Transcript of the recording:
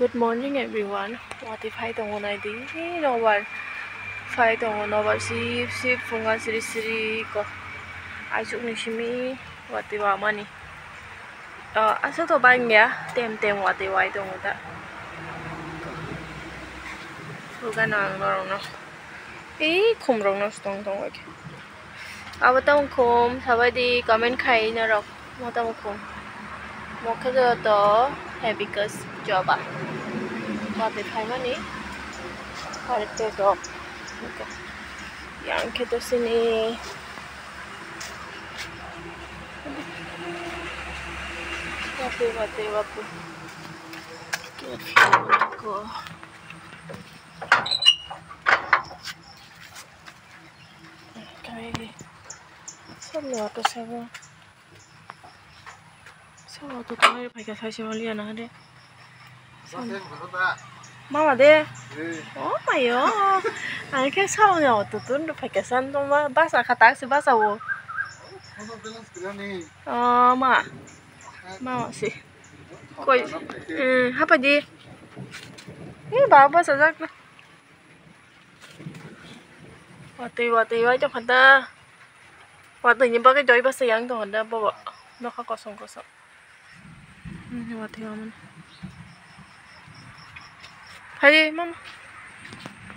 Good morning everyone. Watwi fykhe tongo nai di nobar fykhe tongo nobar sip funga siri ko aisuk ni simi watwi wa mani. Asa to bang ya tem watwi wai tongo da. Fuga nang norong no. Khum rong no stong tongo ke. Abatang khum sabai di comment khai na rok motam khum. Mokha to hibiscus joba. Watwi fykhe mani parete dog. Yang kita sini watwi ko kayak semua tuh sama tuh kayak pakai saya lihat ada mama deh oh mayo anaknya saunya waktu tuh pakai sandal basah kata si basah wo oh mama sih koi apa di ini baba saja watwi aja kada watwi nyimpa ke joy bahasa yang tuh ada bawa mereka kosong ini watwi aman hai mama